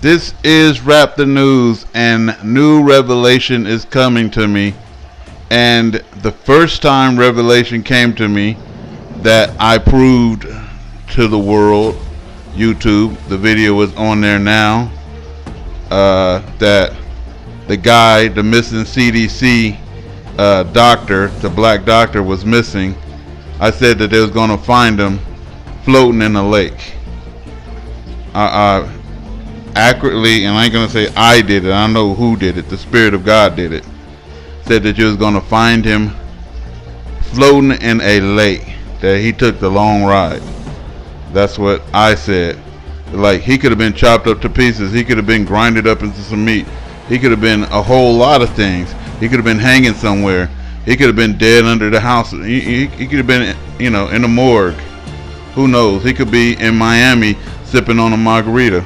This is Raptor News, and new revelation is coming to me. And the first time revelation came to me that I proved to the world, YouTube, the video is on there now, that the guy, the missing CDC doctor, the black doctor, was missing. I said that they was going to find him floating in a lake. Accurately, and I ain't gonna say I did it, I know who did it, the Spirit of God did it. Said that you was gonna find him floating in a lake, that he took the long ride. That's what I said. Like, he could have been chopped up to pieces, he could have been grinded up into some meat, he could have been a whole lot of things. He could have been hanging somewhere, he could have been dead under the house, he could have been, you know, in the morgue. Who knows? He could be in Miami sipping on a margarita.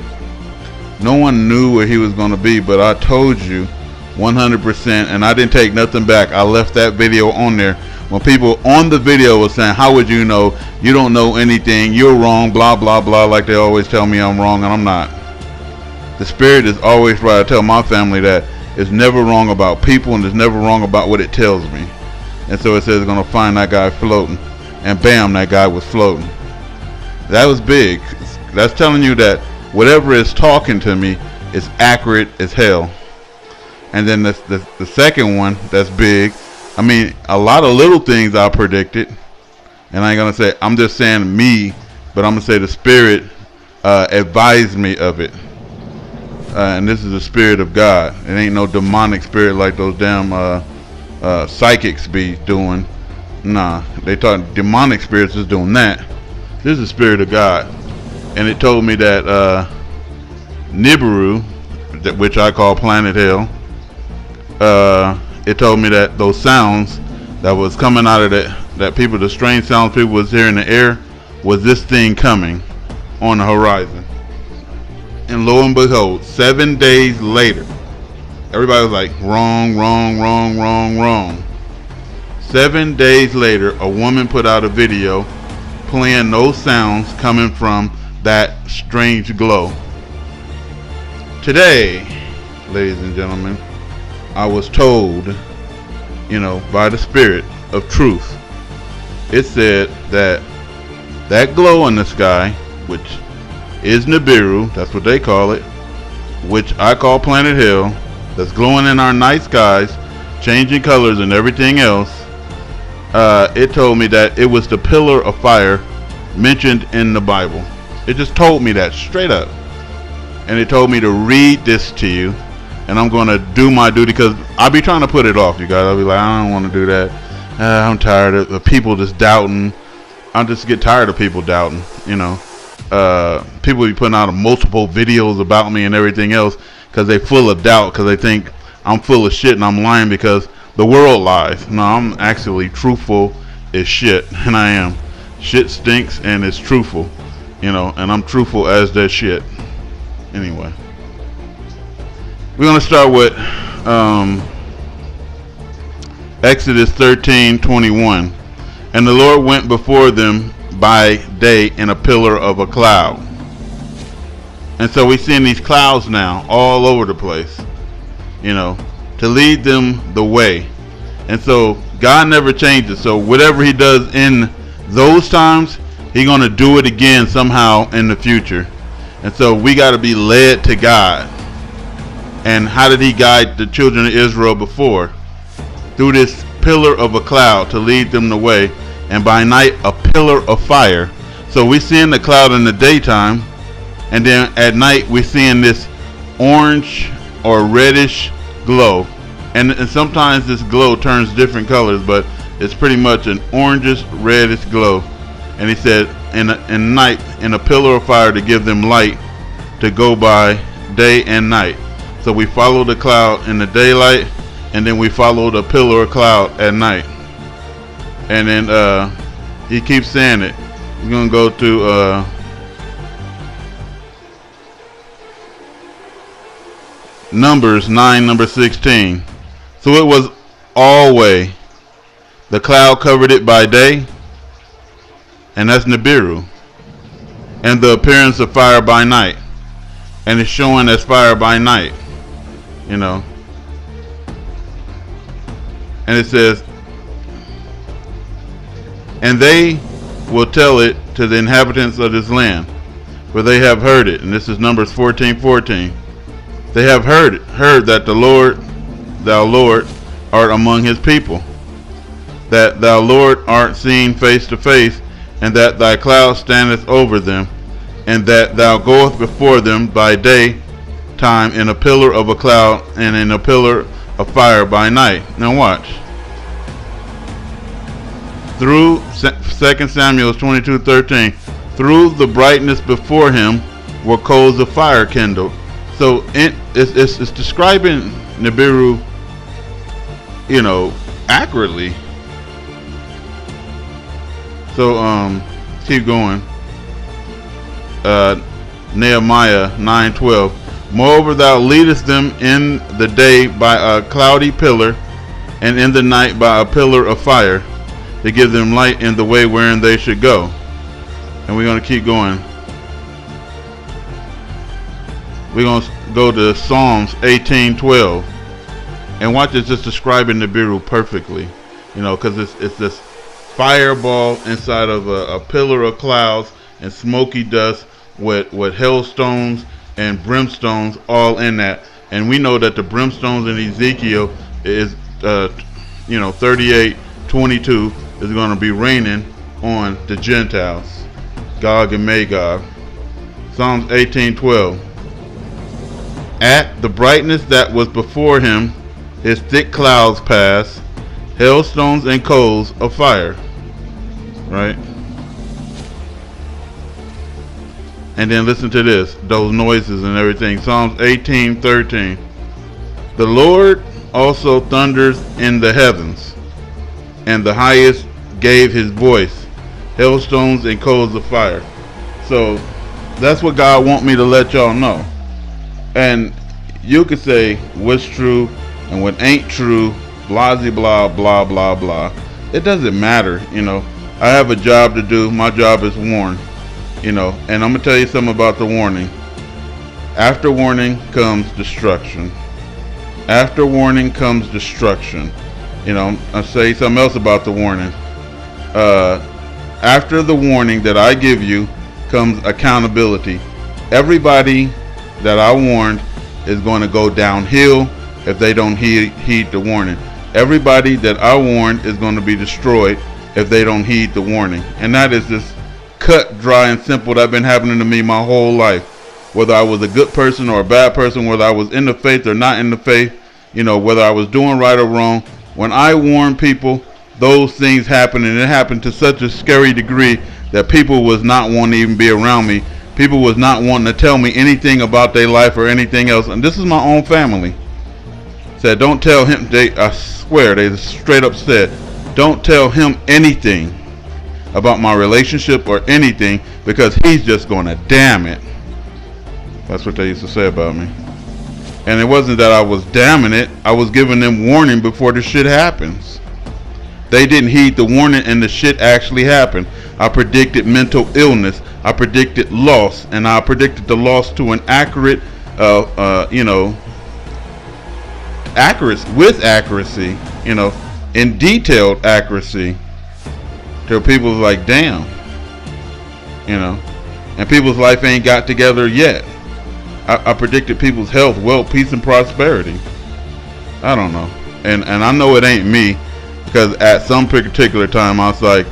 No one knew where he was going to be, but I told you 100%, and I didn't take nothing back. I left that video on there. When people on the video were saying, how would you know? You don't know anything. You're wrong, blah, blah, blah, like they always tell me I'm wrong, and I'm not. The Spirit is always right. I tell my family that it's never wrong about people, and it's never wrong about what it tells me. And so it says it's going to find that guy floating. And bam, that guy was floating. That was big. That's telling you that whatever is talking to me is accurate as hell. And then the second one that's big, I mean, a lot of little things I predicted, and I ain't gonna say, I'm just saying me, but I'm gonna say the Spirit advised me of it. And this is the Spirit of God. It ain't no demonic spirit like those damn psychics be doing. Nah, they thought demonic spirits is doing that. This is the Spirit of God. And it told me that Nibiru, which I call Planet Hell, it told me that those sounds that was coming out of that people, the strange sounds people was hearing in the air, was this thing coming on the horizon. And lo and behold, 7 days later, everybody was like, wrong, wrong, wrong, wrong, wrong. 7 days later, a woman put out a video playing those sounds coming from that strange glow. Today, ladies and gentlemen, I was told, you know, by the Spirit of truth, it said that that glow in the sky, which is Nibiru, that's what they call it, which I call Planet Hell, that's glowing in our night skies, changing colors and everything else, it told me that it was the pillar of fire mentioned in the Bible. It just told me that straight up. And it told me to read this to you. And I'm going to do my duty, because I'll be trying to put it off, you guys. I'll be like, I don't want to do that. I'm tired of the people just doubting. I just get tired of people doubting, you know. People be putting out multiple videos about me and everything else because they full of doubt, because they think I'm full of shit and I'm lying because the world lies. No, I'm actually truthful as shit, and I am. Shit stinks and it's truthful, you know, and I'm truthful as that shit. Anyway, we're going to start with Exodus 13:21. And the Lord went before them by day in a pillar of a cloud. And so we're seeing these clouds now all over the place, you know, to lead them the way. And so God never changes. So whatever he does in those times, he's going to do it again somehow in the future. And so we got to be led to God. And how did he guide the children of Israel before? Through this pillar of a cloud to lead them the way, and by night a pillar of fire. So we're seeing the cloud in the daytime, and then at night we're seeing this orange or reddish glow. And sometimes this glow turns different colors, but it's pretty much an orangish reddish glow. And he said in night in a pillar of fire to give them light to go by day and night. So we follow the cloud in the daylight, and then we follow the pillar of cloud at night. And then he keeps saying it. We're going to go to Numbers 9, number 16. So it was always the cloud covered it by day, and that's Nibiru, and the appearance of fire by night. and it's showing as fire by night, you know. And it says, and they will tell it to the inhabitants of this land, for they have heard it. And this is Numbers 14:14. They have heard that the Lord, thou Lord, art among his people, that thou Lord art seen face to face, and that thy cloud standeth over them, and that thou goest before them by day time in a pillar of a cloud and in a pillar of fire by night. Now watch. Through 2 Samuel 22:13, through the brightness before him were coals of fire kindled. So it's describing Nibiru, you know, accurately. So keep going. Nehemiah 9:12. Moreover, thou leadest them in the day by a cloudy pillar, and in the night by a pillar of fire, to give them light in the way wherein they should go. And we're going to keep going. We're going to go to Psalms 18:12. And watch, it's just describing Nibiru perfectly. You know, because it's this fireball inside of a pillar of clouds and smoky dust with hailstones and brimstones all in that. And we know that the brimstones in Ezekiel is, 38:22 is going to be raining on the Gentiles, Gog and Magog. Psalms 18:12. At the brightness that was before him, his thick clouds passed, hailstones and coals of fire. Right? And then listen to this, those noises and everything. Psalms 18:13. The Lord also thunders in the heavens, and the highest gave his voice, hailstones and coals of fire. So that's what God want me to let y'all know. And you could say what's true and what ain't true, blah blah blah blah blah. It doesn't matter, you know. I have a job to do. My job is warn, you know. And I'm gonna tell you something about the warning. After warning comes destruction. After warning comes destruction. You know, I'll say something else about the warning. After the warning that I give you comes accountability. Everybody that I warned is going to go downhill if they don't heed the warning. Everybody that I warned is going to be destroyed if they don't heed the warning. And that is just cut, dry, and simple. That's been happening to me my whole life. Whether I was a good person or a bad person, whether I was in the faith or not in the faith, you know, whether I was doing right or wrong, when I warn people, those things happen, and it happened to such a scary degree that people was not wanting to even be around me. People was not wanting to tell me anything about their life or anything else. And this is my own family. Said, don't tell him. I swear, they straight up said, don't tell him anything about my relationship or anything, because he's just going to damn it. That's what they used to say about me. And it wasn't that I was damning it. I was giving them warning before the shit happens. They didn't heed the warning, and the shit actually happened. I predicted mental illness. I predicted loss, and I predicted the loss to an accurate, accuracy, you know, in detailed accuracy. Till people was like, damn, you know, and people's life ain't got together yet. I predicted people's health, wealth, peace, and prosperity. I don't know, and I know it ain't me, because at some particular time I was like,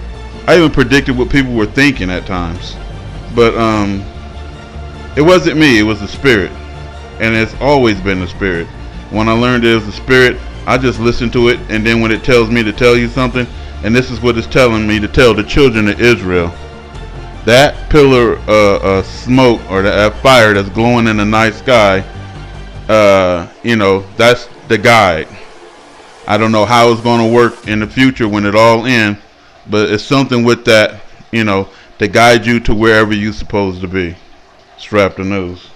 I even predicted what people were thinking at times. But it wasn't me, it was the Spirit. And it's always been the Spirit. When I learned it was the Spirit, I just listen to it, and then when it tells me to tell you something, and this is what it's telling me to tell the children of Israel, that pillar of smoke or that fire that's glowing in the night sky, you know, that's the guide. I don't know how it's going to work in the future when it all ends, but it's something with that, you know, to guide you to wherever you're supposed to be. Strap the news.